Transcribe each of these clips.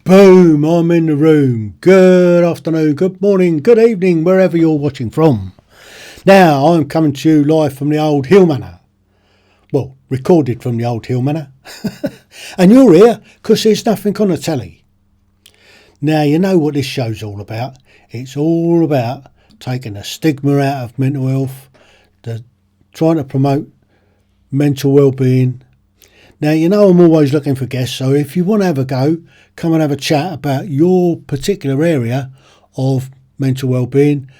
Boom, I'm in the room. Good afternoon, good morning, good evening, wherever you're watching from. Now, I'm coming to you live from the old Heale Manor. Well, recorded from the old Heale Manor. And you're here because there's nothing on the telly. Now, you know what this show's all about. It's all about taking the stigma out of mental health, trying to promote mental well-being. Now, you know I'm always looking for guests, so if you want to have a go, come and have a chat about your particular area of mental well-being,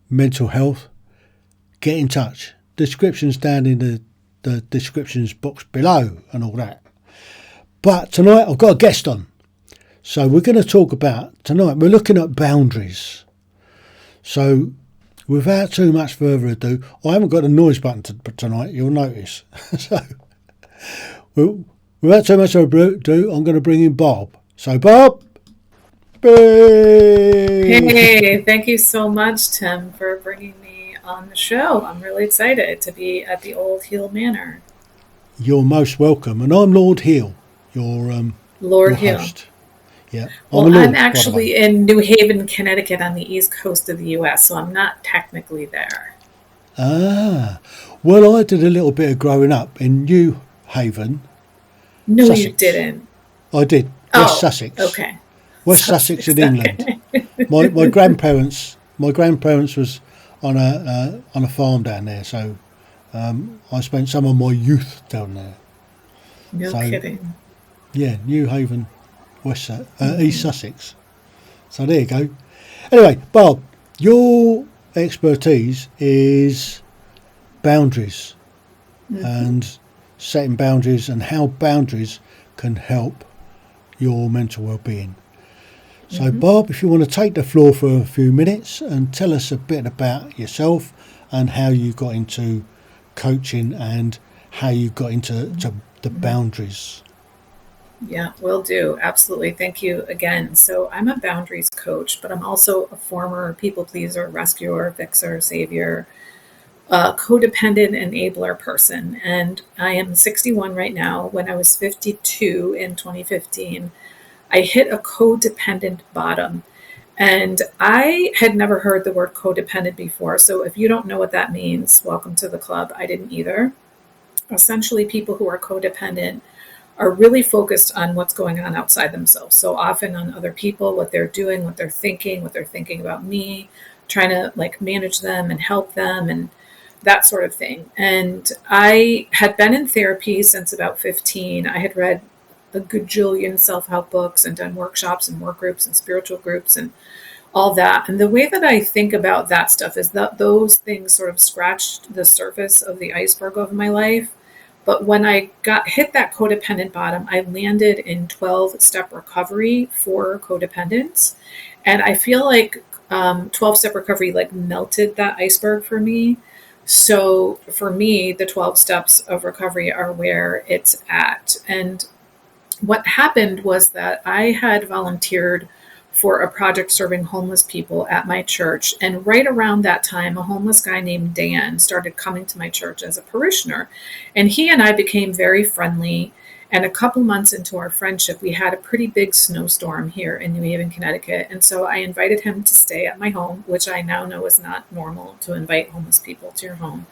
mental health, get in touch. Descriptions down in the descriptions box below and all that. But tonight I've got a guest on. So we're going to talk about, tonight we're looking at boundaries. So without too much further ado, I haven't got a noise button tonight, you'll notice. So without too much ado, I'm going to bring in Barb. So Barb, Hey, thank you so much, Tim, for bringing me on the show. I'm really excited to be at the old Heale Manor. You're most welcome, and I'm Lord Heale, your Lord Heale. host. Yeah, I'm a Well, I'm lord, by the way. actually in New Haven, Connecticut on the east coast of the US, so I'm not technically there. Ah, well, I did a little bit of growing up in New Haven, No, you Sussex. didn't. I did, West Oh, Sussex, okay. West Sussex Sussex, in England. okay. My grandparents was on a farm down there, so I spent some of my youth down there. No So kidding. yeah, New Haven, East Sussex. So there you go. Anyway, Bob, your expertise is boundaries Hmm. and setting boundaries and how boundaries can help your mental well-being. So, Hmm. Bob, if you want to take the floor for a few minutes and tell us a bit about yourself and how you got into coaching and how you got into the boundaries. Yeah, will do. Absolutely. Thank you again. So, I'm a boundaries coach, but I'm also a former people pleaser, rescuer, fixer, savior, codependent enabler person. And I am 61 right now. When I was 52 in 2015, I hit a codependent bottom. And I had never heard the word codependent before. So, if you don't know what that means, welcome to the club. I didn't either. Essentially, people who are codependent are really focused on what's going on outside themselves. So often on other people, what they're doing, what they're thinking about me, trying to like manage them and help them and that sort of thing. And I had been in therapy since about 15. I had read a gajillion self help books and done workshops and work groups and spiritual groups and all that. And the way that I think about that stuff is that those things sort of scratched the surface of the iceberg of my life. But when I got hit that codependent bottom, I landed in 12-step recovery for codependence. And I feel like 12-step recovery like melted that iceberg for me. So for me, the 12 steps of recovery are where it's at. And what happened was that I had volunteered for a project serving homeless people at my church. And right around that time, a homeless guy named Dan started coming to my church as a parishioner. And he and I became very friendly. And a couple months into our friendship, we had a pretty big snowstorm here in New Haven, Connecticut. And so I invited him to stay at my home, which I now know is not normal to invite homeless people to your home.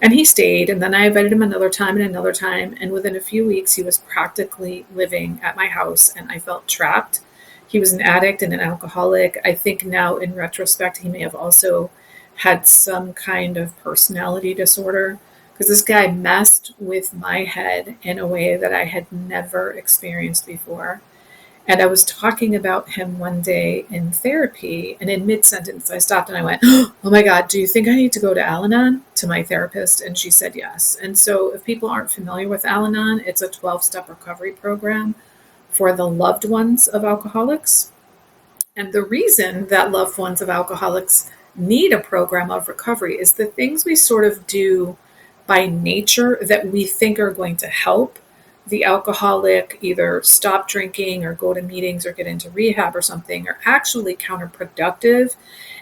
And he stayed. And then I invited him another time and another time. And within a few weeks, he was practically living at my house. And I felt trapped. He was an addict and an alcoholic. I think now, in retrospect, he may have also had some kind of personality disorder because this guy messed with my head in a way that I had never experienced before. And I was talking about him one day in therapy, and in mid sentence, I stopped and I went, "Oh my God, do you think I need to go to Al Anon?" to my therapist. And she said yes. And so, if people aren't familiar with Al Anon, it's a 12-step recovery program for the loved ones of alcoholics. And the reason that loved ones of alcoholics need a program of recovery is the things we sort of do by nature that we think are going to help the alcoholic either stop drinking or go to meetings or get into rehab or something are actually counterproductive.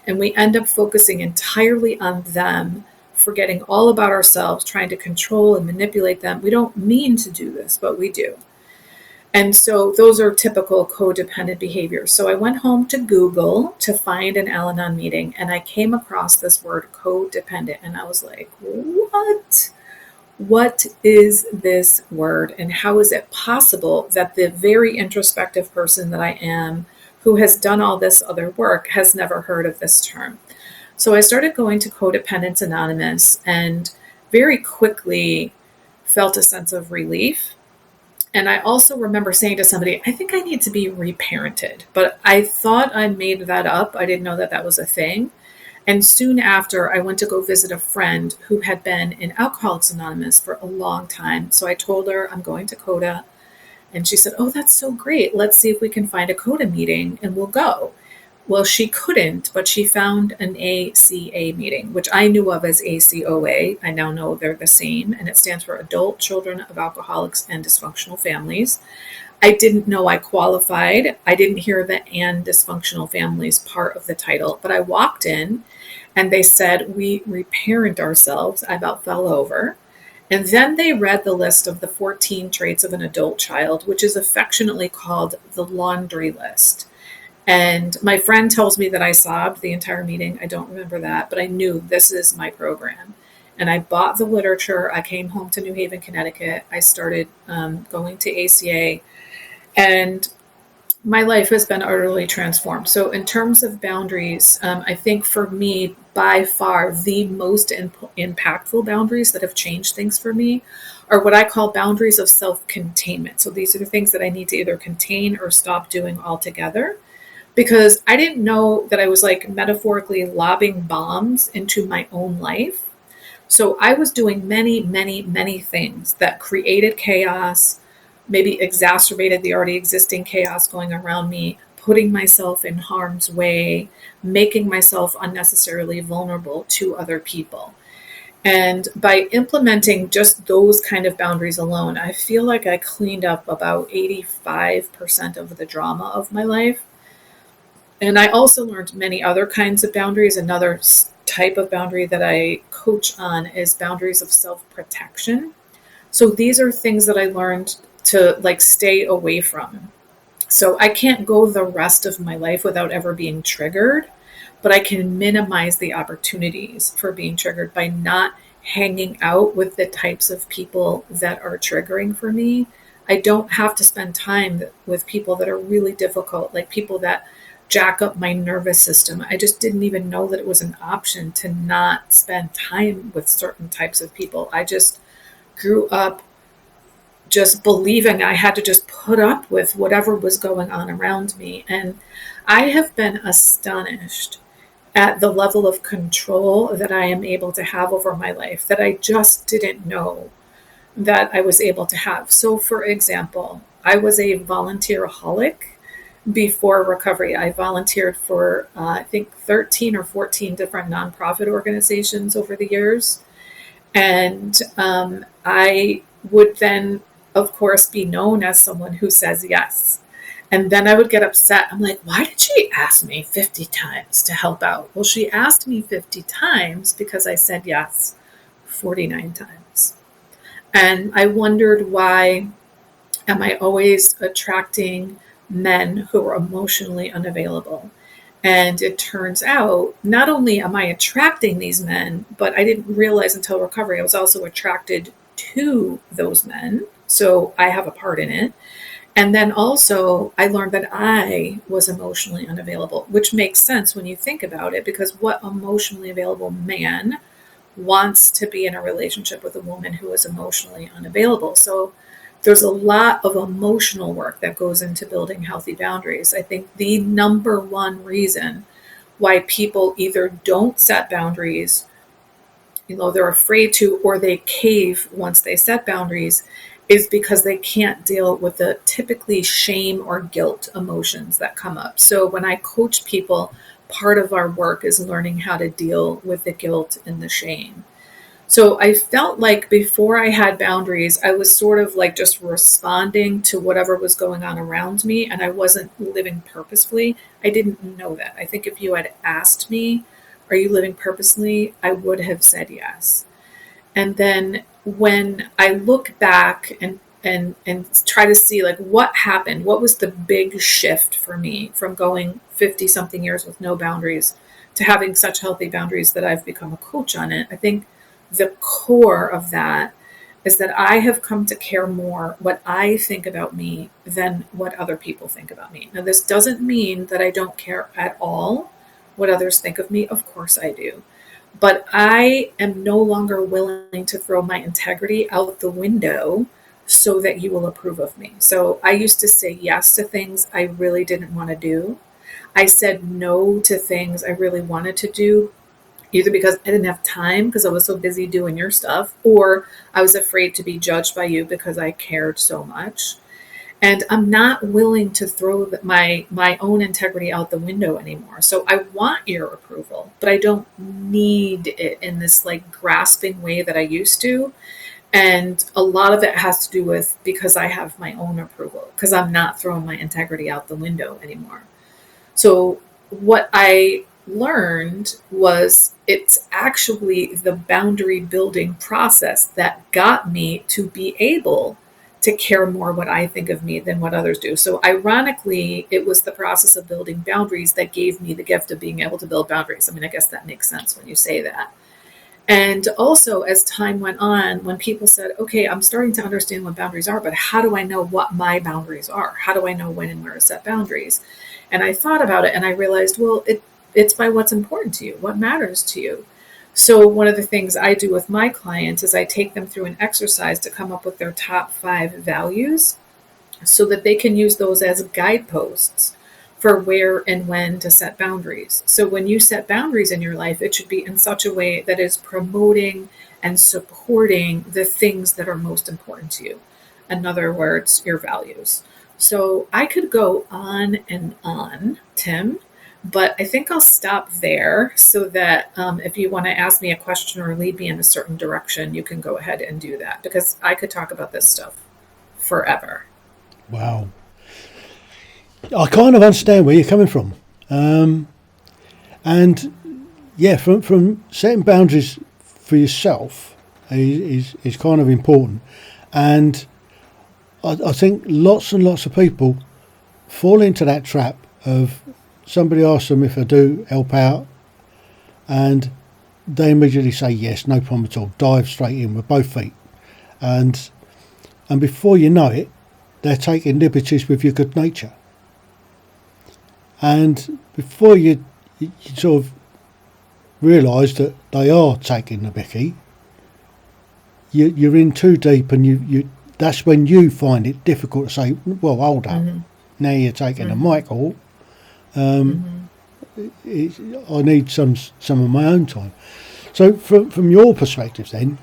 And we end up focusing entirely on them, forgetting all about ourselves, trying to control and manipulate them. We don't mean to do this, but we do. And so those are typical codependent behaviors. So I went home to Google to find an Al Anon meeting, and I came across this word codependent, and I was like, what? What is this word, and how is it possible that the very introspective person that I am, who has done all this other work, has never heard of this term? So I started going to Codependence Anonymous and very quickly felt a sense of relief. And I also remember saying to somebody, I think I need to be reparented. But I thought I made that up. I didn't know that that was a thing. And soon after, I went to go visit a friend who had been in Alcoholics Anonymous for a long time. So I told her I'm going to CODA. And she said, oh, that's so great. Let's see if we can find a CODA meeting and we'll go. Well, she couldn't, but she found an ACA meeting, which I knew of as ACOA. I now know they're the same, and it stands for Adult Children of Alcoholics and Dysfunctional Families. I didn't know I qualified. I didn't hear the and dysfunctional families part of the title, but I walked in and they said, we reparent ourselves. I about fell over. And then they read the list of the 14 traits of an adult child, which is affectionately called the laundry list. And my friend tells me that I sobbed the entire meeting. I don't remember that, but I knew this is my program. And I bought the literature. I came home to New Haven, Connecticut. I started going to ACA, and my life has been utterly transformed. So in terms of boundaries, I think for me, by far, the most impactful boundaries that have changed things for me are what I call boundaries of self-containment. So these are the things that I need to either contain or stop doing altogether, because I didn't know that I was like metaphorically lobbing bombs into my own life. So I was doing many, many, many things that created chaos, maybe exacerbated the already existing chaos going around me, putting myself in harm's way, making myself unnecessarily vulnerable to other people. And by implementing just those kind of boundaries alone, I feel like I cleaned up about 85% of the drama of my life. And I also learned many other kinds of boundaries. Another type of boundary that I coach on is boundaries of self-protection. So these are things that I learned to like stay away from. So I can't go the rest of my life without ever being triggered, but I can minimize the opportunities for being triggered by not hanging out with the types of people that are triggering for me. I don't have to spend time with people that are really difficult, like people that jack up my nervous system. I just didn't even know that it was an option to not spend time with certain types of people. I just grew up just believing I had to just put up with whatever was going on around me. And I have been astonished at the level of control that I am able to have over my life that I just didn't know that I was able to have. So, for example, I was a volunteeraholic before recovery. I volunteered for, I think, 13 or 14 different nonprofit organizations over the years. And I would then, of course, be known as someone who says yes. And then I would get upset. I'm like, why did she ask me 50 times to help out? Well, she asked me 50 times because I said yes 49 times. And I wondered, why am I always attracting men who are emotionally unavailable? And it turns out, not only am I attracting these men, but I didn't realize until recovery, I was also attracted to those men. So I have a part in it. And then also I learned that I was emotionally unavailable, which makes sense when you think about it, because what emotionally available man wants to be in a relationship with a woman who is emotionally unavailable? So there's a lot of emotional work that goes into building healthy boundaries. I think the number one reason why people either don't set boundaries, they're afraid to, or they cave once they set boundaries, is because they can't deal with the typically shame or guilt emotions that come up. So when I coach people, part of our work is learning how to deal with the guilt and the shame. So I felt like before I had boundaries, I was sort of like just responding to whatever was going on around me, and I wasn't living purposefully. I didn't know that. I think if you had asked me, are you living purposely? I would have said yes. And then when I look back and and try to see like what happened. What was the big shift for me from going 50 something years with no boundaries to having such healthy boundaries that I've become a coach on it? I think the core of that is that I have come to care more what I think about me than what other people think about me. Now, this doesn't mean that I don't care at all what others think of me. Of course I do. But I am no longer willing to throw my integrity out the window so that you will approve of me. So I used to say yes to things I really didn't want to do. I said no to things I really wanted to do, either because I didn't have time because I was so busy doing your stuff, or I was afraid to be judged by you because I cared so much. And I'm not willing to throw my own integrity out the window anymore. So I want your approval, but I don't need it in this like grasping way that I used to. And a lot of it has to do with because I have my own approval, because I'm not throwing my integrity out the window anymore. So what I learned was it's actually the boundary building process that got me to be able to care more what I think of me than what others do. So ironically, it was the process of building boundaries that gave me the gift of being able to build boundaries. I mean, I guess that makes sense when you say that. And also, as time went on, when people said, okay, I'm starting to understand what boundaries are, but how do I know what my boundaries are? How do I know when and where to set boundaries? And I thought about it and I realized, well, it's by what's important to you, what matters to you. So one of the things I do with my clients is I take them through an exercise to come up with their top 5 values so that they can use those as guideposts for where and when to set boundaries. So when you set boundaries in your life, it should be in such a way that is promoting and supporting the things that are most important to you. In other words, your values. So I could go on and on, Tim, but I think I'll stop there so that if you want to ask me a question or lead me in a certain direction, you can go ahead and do that, because I could talk about this stuff forever. Wow. I kind of understand where you're coming from. And yeah, from setting boundaries for yourself is kind of important. And I think lots and lots of people fall into that trap of somebody asks them if I do help out, and they immediately say yes, no problem at all, dive straight in with both feet. And before you know it, they're taking liberties with your good nature. And before you sort of realise that they are taking the mickey, you're in too deep, and you that's when you find it difficult to say, well, hold up, now you're taking a Michael. I need some of my own time. So from your perspective, then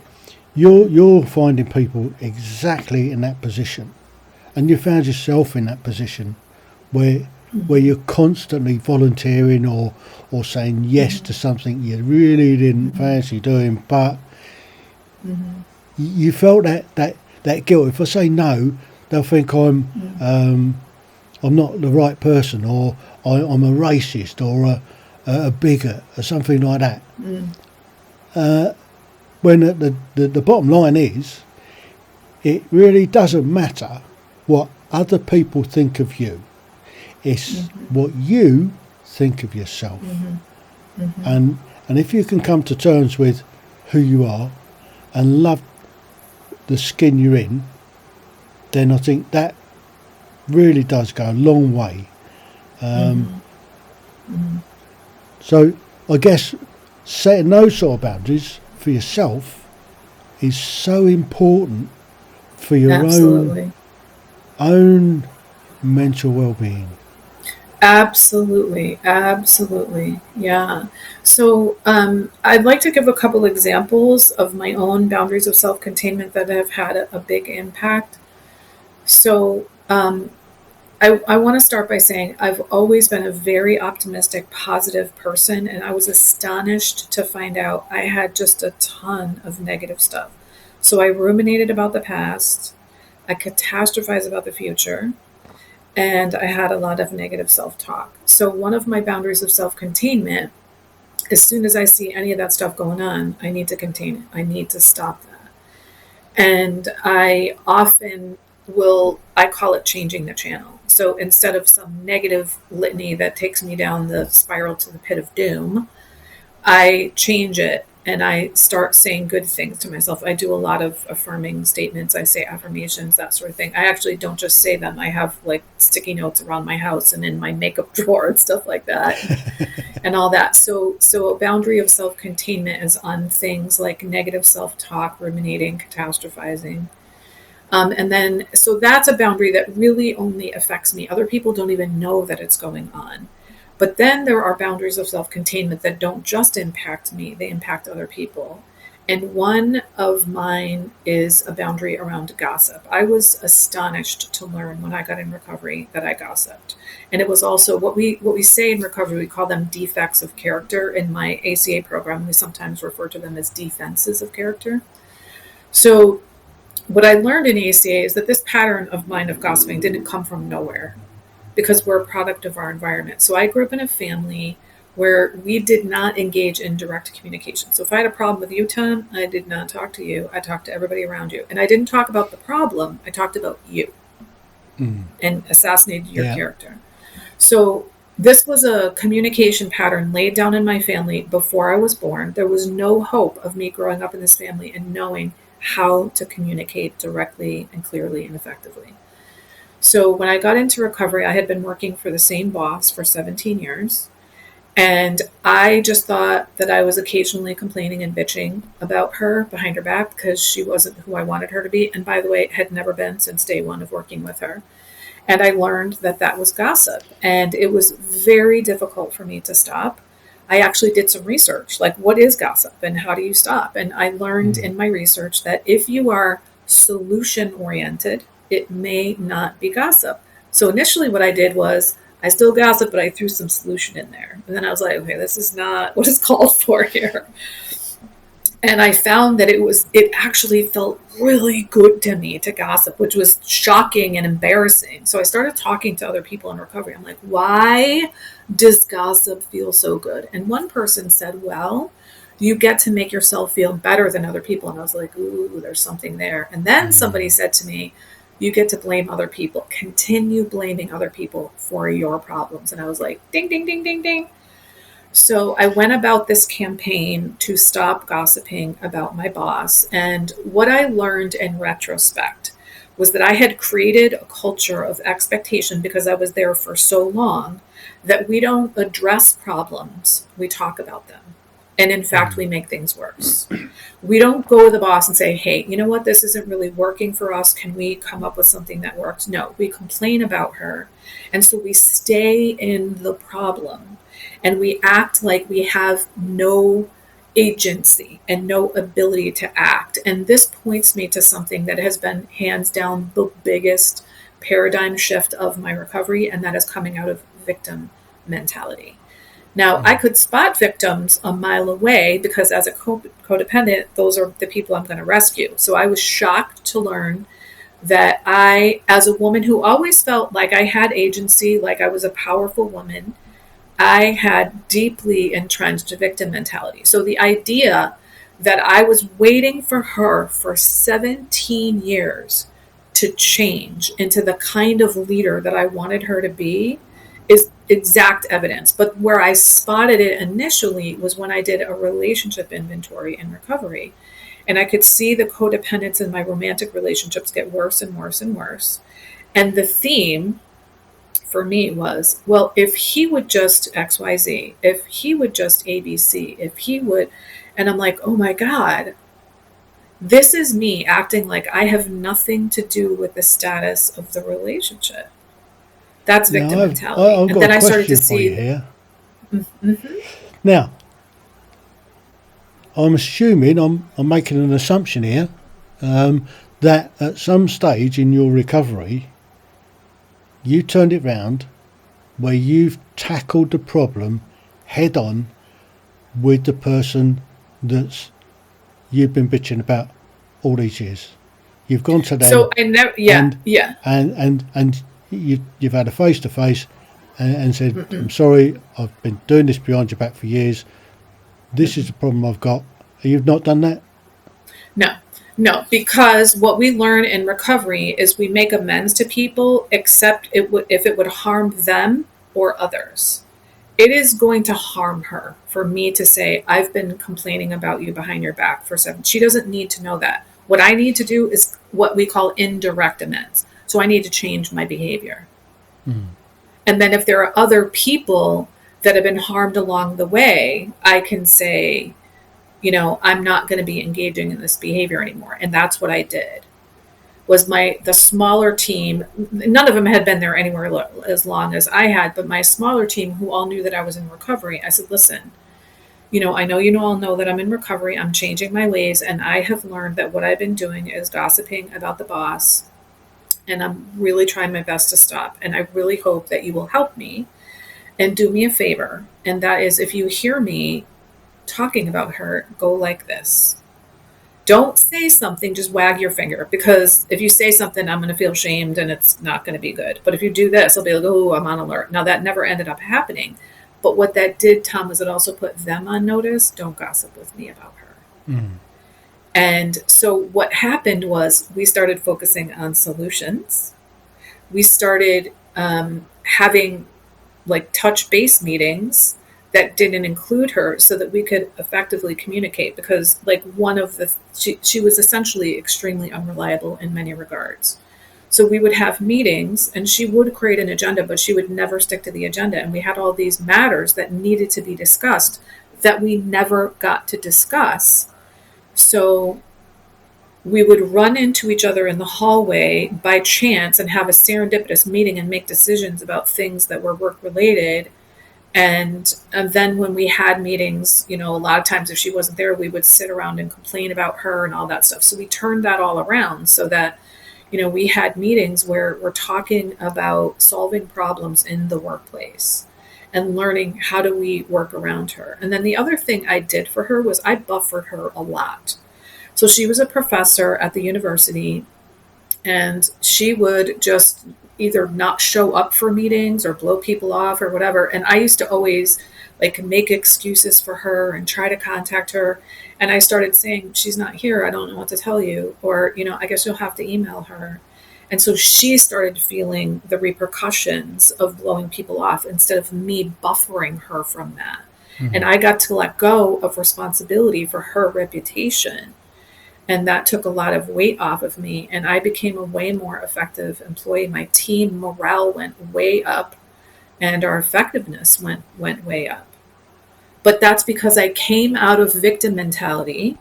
you're finding people exactly in that position, and you found yourself in that position where you're constantly volunteering or saying yes to something you really didn't fancy doing, but you felt that guilt. If I say no, they'll think I'm not the right person, or I'm a racist, or a bigot, or something like that. When the bottom line is, it really doesn't matter what other people think of you. It's what you think of yourself. And if you can come to terms with who you are and love the skin you're in, then I think that really does go a long way. So I guess setting those sort of boundaries for yourself is so important for your own mental well-being. Absolutely. Yeah. So I'd like to give a couple examples of my own boundaries of self-containment that have had a big impact. So I want to start by saying I've always been a very optimistic, positive person, and I was astonished to find out I had just a ton of negative stuff. So I ruminated about the past, I catastrophized about the future, and I had a lot of negative self-talk. So one of my boundaries of self-containment, as soon as I see any of that stuff going on, I need to contain it. I need to stop that. And I often I call it changing the channel. So instead of some negative litany that takes me down the spiral to the pit of doom, I change it and I start saying good things to myself. I do a lot of affirming statements. I say affirmations, that sort of thing. I actually don't just say them. I have like sticky notes around my house and in my makeup drawer and stuff like that and all that. So a boundary of self-containment is on things like negative self-talk, ruminating, catastrophizing. And then, so that's a boundary that really only affects me. Other people don't even know that it's going on. But then there are boundaries of self-containment that don't just impact me, they impact other people. And one of mine is a boundary around gossip. I was astonished to learn when I got in recovery that I gossiped. And it was also what we say in recovery, we call them defects of character. In my ACA program, we sometimes refer to them as defenses of character. So what I learned in ACA is that this pattern of mine of gossiping didn't come from nowhere, because we're a product of our environment. So I grew up in a family where we did not engage in direct communication. So if I had a problem with you, Tom, I did not talk to you. I talked to everybody around you. And I didn't talk about the problem. I talked about you and assassinated your character. So this was a communication pattern laid down in my family before I was born. There was no hope of me growing up in this family and knowing how to communicate directly and clearly and effectively. So when I got into recovery, I had been working for the same boss for 17 years. And I just thought that I was occasionally complaining and bitching about her behind her back because she wasn't who I wanted her to be. And by the way, it had never been since day one of working with her. And I learned that that was gossip. And it was very difficult for me to stop. I actually did some research, like what is gossip and how do you stop? And I learned in my research that if you are solution oriented, it may not be gossip. So initially what I did was I still gossip, but I threw some solution in there. And then I was like, okay, this is not what is called for here. And I found that it actually felt really good to me to gossip, which was shocking and embarrassing. So I started talking to other people in recovery. I'm like, why does gossip feel so good? And one person said, well, you get to make yourself feel better than other people. And I was like, ooh, there's something there. And then somebody said to me, you get to blame other people. Continue blaming other people for your problems. And I was like, ding, ding, ding, ding, ding. So I went about this campaign to stop gossiping about my boss. And what I learned in retrospect was that I had created a culture of expectation because I was there for so long that we don't address problems, we talk about them. And in fact, we make things worse. We don't go to the boss and say, hey, you know what, this isn't really working for us. Can we come up with something that works? No, we complain about her. And so we stay in the problem and we act like we have no agency and no ability to act. And this points me to something that has been hands down the biggest paradigm shift of my recovery, and that is coming out of victim mentality. Now, I could spot victims a mile away because as a codependent, those are the people I'm going to rescue. So I was shocked to learn that I, as a woman who always felt like I had agency, like I was a powerful woman, I had deeply entrenched victim mentality. So the idea that I was waiting for her for 17 years to change into the kind of leader that I wanted her to be is exact evidence. But where I spotted it initially was when I did a relationship inventory in recovery. And I could see the codependence in my romantic relationships get worse and worse and worse. And the theme for me was, well, if he would just XYZ, if he would just ABC, if he would, and I'm like, oh my God, this is me acting like I have nothing to do with the status of the relationship. That's victim mentality. I've got and then a I started to question for see you here. Now, I'm assuming, I'm making an assumption here, that at some stage in your recovery, you turned it round where you've tackled the problem head on with the person that's you've been bitching about all these years. You've gone to them. So I never, and you've had a face to face and said, I'm sorry, I've been doing this behind your back for years. This is the problem I've got. You've not done that? No. No, because what we learn in recovery is we make amends to people, except if it would harm them or others. It is going to harm her for me to say, I've been complaining about you behind your back for 7. She doesn't need to know that. What I need to do is what we call indirect amends. So I need to change my behavior. And then if there are other people that have been harmed along the way, I can say, I'm not going to be engaging in this behavior anymore. And that's what I did. Was the smaller team, none of them had been there anywhere as long as I had, but my smaller team, who all knew that I was in recovery, I said, listen, I know you all know that I'm in recovery. I'm changing my ways. And I have learned that what I've been doing is gossiping about the boss. And I'm really trying my best to stop. And I really hope that you will help me and do me a favor. And that is, if you hear me talking about her, go like this. Don't say something, just wag your finger, because if you say something, I'm going to feel shamed and it's not going to be good. But if you do this, I'll be like, oh, I'm on alert. Now, that never ended up happening. But what that did, Tom, was it also put them on notice. Don't gossip with me about her. And so what happened was we started focusing on solutions. We started having like touch base meetings that didn't include her so that we could effectively communicate, because like she was essentially extremely unreliable in many regards. So we would have meetings and she would create an agenda, but she would never stick to the agenda. And we had all these matters that needed to be discussed that we never got to discuss. So we would run into each other in the hallway by chance and have a serendipitous meeting and make decisions about things that were work related. And then when we had meetings, a lot of times if she wasn't there, we would sit around and complain about her and all that stuff. So we turned that all around so that, we had meetings where we're talking about solving problems in the workplace and learning how do we work around her. And then the other thing I did for her was I buffered her a lot. So she was a professor at the university, and she would just either not show up for meetings or blow people off or whatever. And I used to always like make excuses for her and try to contact her. And I started saying, she's not here. I don't know what to tell you. Or, I guess you'll have to email her. And so she started feeling the repercussions of blowing people off instead of me buffering her from that. And I got to let go of responsibility for her reputation. And that took a lot of weight off of me. And I became a way more effective employee. My team morale went way up and our effectiveness went way up. But that's because I came out of victim mentality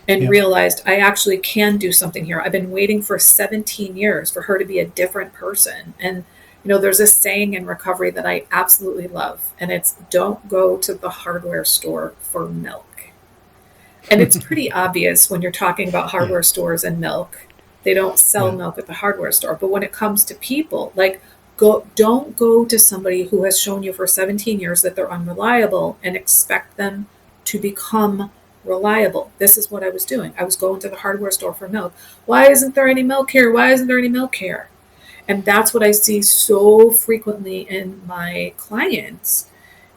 and realized I actually can do something here. I've been waiting for 17 years for her to be a different person. And, there's a saying in recovery that I absolutely love. And it's, don't go to the hardware store for milk. And it's pretty obvious when you're talking about hardware stores and milk. They don't sell milk at the hardware store. But when it comes to people, don't go to somebody who has shown you for 17 years that they're unreliable and expect them to become reliable. This is what I was doing. I was going to the hardware store for milk. Why isn't there any milk here? Why isn't there any milk here? And that's what I see so frequently in my clients,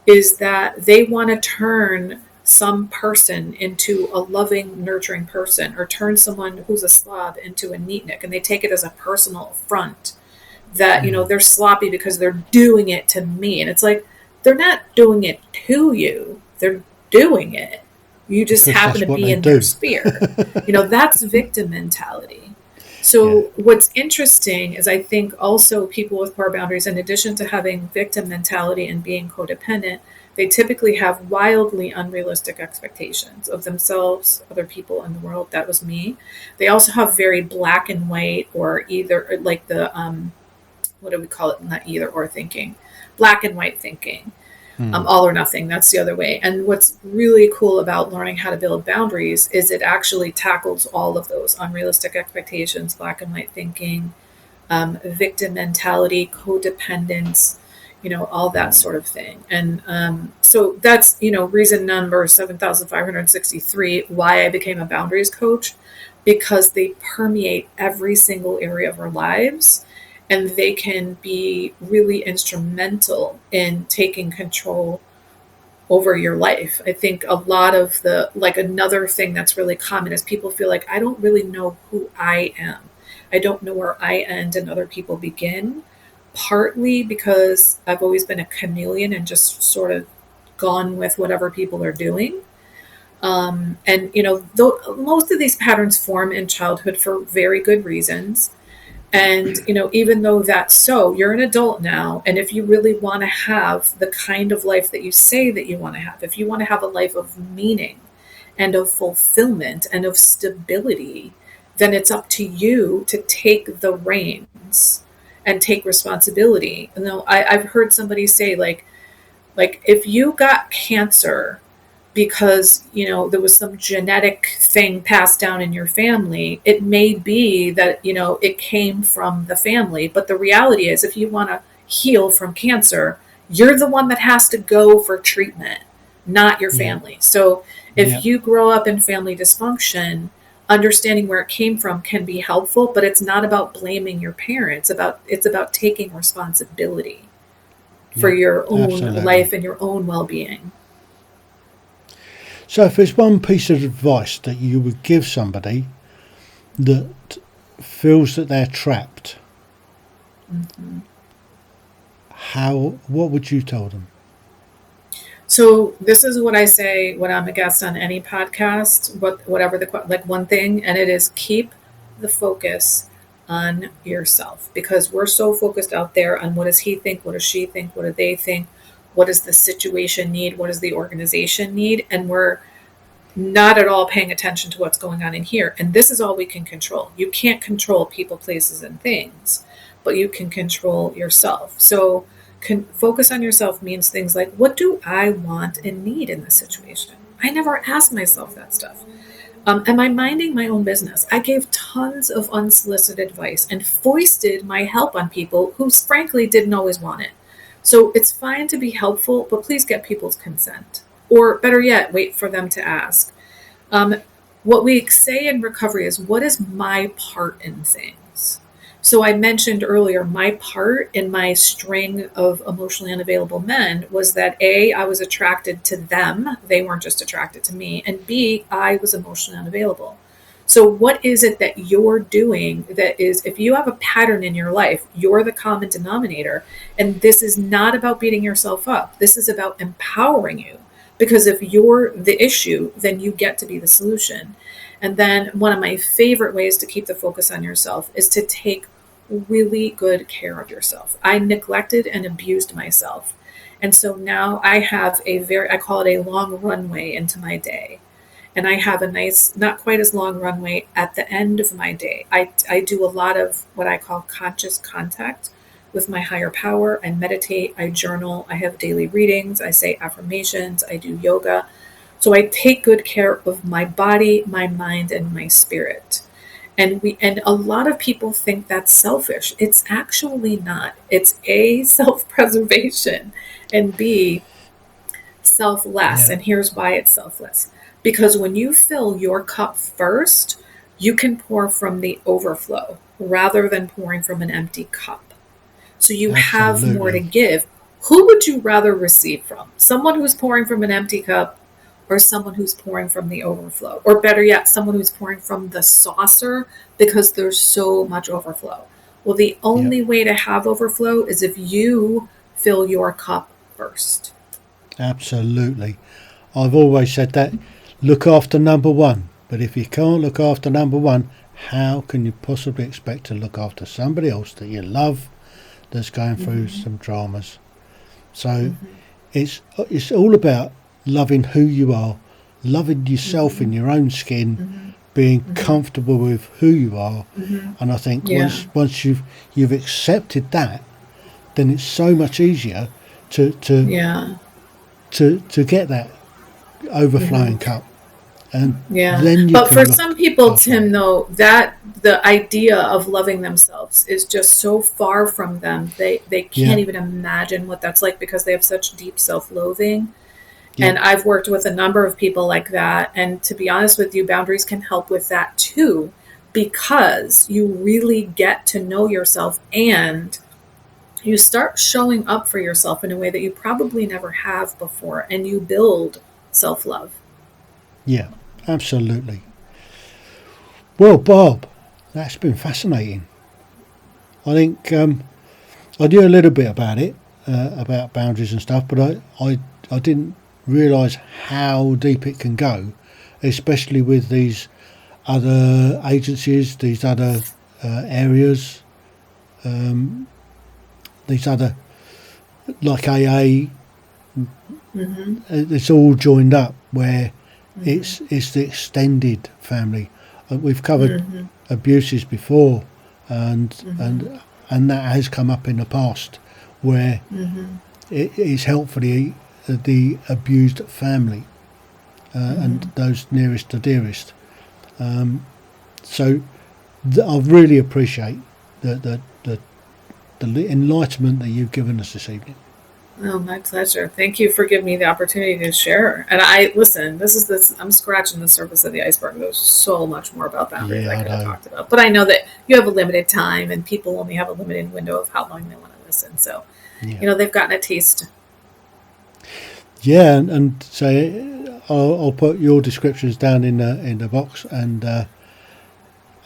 is that they want to turn some person into a loving, nurturing person, or turn someone who's a slob into a neatnik. And they take it as a personal affront that, they're sloppy because they're doing it to me. And it's like, they're not doing it to you. They're doing it. You just happen to be in their sphere. That's victim mentality. So what's interesting is I think also people with poor boundaries, in addition to having victim mentality and being codependent, they typically have wildly unrealistic expectations of themselves, other people, and the world. That was me. They also have very black and white, or either like the, what do we call it? Not either or thinking, black and white thinking, all or nothing. That's the other way. And what's really cool about learning how to build boundaries is it actually tackles all of those unrealistic expectations, black and white thinking, victim mentality, codependence, all that sort of thing. And so that's, reason number 7,563, why I became a boundaries coach, because they permeate every single area of our lives, and they can be really instrumental in taking control over your life. I think a lot of the, like, another thing that's really common is people feel like, I don't really know who I am. I don't know where I end and other people begin, partly because I've always been a chameleon and just sort of gone with whatever people are doing. And, most of these patterns form in childhood for very good reasons. And, even though that's so, you're an adult now. And if you really want to have the kind of life that you say that you want to have, if you want to have a life of meaning and of fulfillment and of stability, then it's up to you to take the reins and take responsibility. I've heard somebody say, like if you got cancer because there was some genetic thing passed down in your family, it may be that it came from the family, but the reality is, if you want to heal from cancer, you're the one that has to go for treatment, not your family. So if you grow up in family dysfunction, understanding where it came from can be helpful, but it's not about blaming your parents. It's about taking responsibility for your own life and your own well-being. So if there's one piece of advice that you would give somebody that feels that they're trapped, what would you tell them? So this is what I say when I'm a guest on any podcast, whatever one thing, and it is keep the focus on yourself, because we're so focused out there on what does he think, what does she think, what do they think, what does the situation need, what does the organization need, and we're not at all paying attention to what's going on in here. And this is all we can control. You can't control people, places, and things, but you can control yourself. So focus on yourself means things like, what do I want and need in this situation? I never asked myself that stuff. Am I minding my own business? I gave tons of unsolicited advice and foisted my help on people who frankly didn't always want it. So it's fine to be helpful, but please get people's consent. Or better yet, wait for them to ask. What we say in recovery is, what is my part in things? So I mentioned earlier, my part in my string of emotionally unavailable men was that A, I was attracted to them. They weren't just attracted to me. And B, I was emotionally unavailable. So what is it that you're doing that is, if you have a pattern in your life, you're the common denominator. And this is not about beating yourself up. This is about empowering you. Because if you're the issue, then you get to be the solution. And then one of my favorite ways to keep the focus on yourself is to take really good care of yourself. I neglected and abused myself. And so now I have I call it a long runway into my day. And I have a nice, not quite as long runway at the end of my day. I do a lot of what I call conscious contact with my higher power. I meditate, I journal, I have daily readings, I say affirmations, I do yoga. So I take good care of my body, my mind, and my spirit. And a lot of people think that's selfish. It's actually not. It's A, self-preservation, and B, selfless. And here's why it's selfless. Because when you fill your cup first, you can pour from the overflow rather than pouring from an empty cup. So you have more to give. Who would you rather receive from? Someone who's pouring from an empty cup, or someone who's pouring from the overflow? Or better yet, someone who's pouring from the saucer because there's so much overflow. Well, the only way to have overflow is if you fill your cup first. Absolutely. I've always said that. Look after number one. But if you can't look after number one, how can you possibly expect to look after somebody else that you love that's going through some dramas? So it's all about loving who you are, loving yourself in your own skin, being comfortable with who you are. And I think once you've accepted that, then it's so much easier to get that overflowing cup. And then but for some people, Tim, though, that the idea of loving themselves is just so far from them. They can't even imagine what that's like, because they have such deep self-loathing. And I've worked with a number of people like that. And to be honest with you, boundaries can help with that too, because you really get to know yourself and you start showing up for yourself in a way that you probably never have before, and you build self-love. Yeah, absolutely. Well, Barb, that's been fascinating. I think I knew a little bit about it, about boundaries and stuff, but I didn't realise how deep it can go, especially with these other agencies, these other areas, these other, like AA. Mm-hmm. It's all joined up where Mm-hmm. it's the extended family. We've covered Mm-hmm. abuses before, and Mm-hmm. and that has come up in the past where Mm-hmm. it is helpful the abused family and Mm-hmm. those nearest to dearest. So I really appreciate the enlightenment that you've given us this evening. Oh, my pleasure. Thank you for giving me the opportunity to share. And I listen, I'm scratching the surface of the iceberg. There's so much more about boundaries I Yeah, I could have know. talked about. But I know that you have a limited time and people only have a limited window of how long they want to listen. So, Yeah, they've gotten a taste. yeah, and so I'll put your descriptions down in the box, and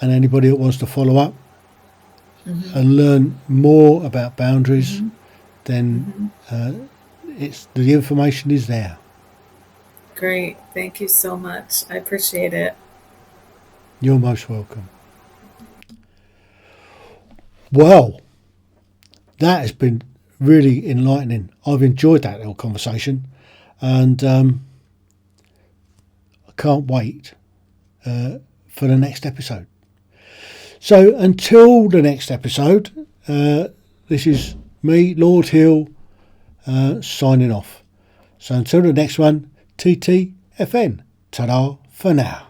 anybody that wants to follow up Mm-hmm. and learn more about boundaries, Mm-hmm. then Mm-hmm. it's the information is there. Great. Thank you so much. I appreciate it. You're most welcome. Well, that has been really enlightening. I've enjoyed that little conversation, and I can't wait for the next episode. So until the next episode, this is me, Lord Heale, signing off. So until the next one, TTFN. Ta-da for now.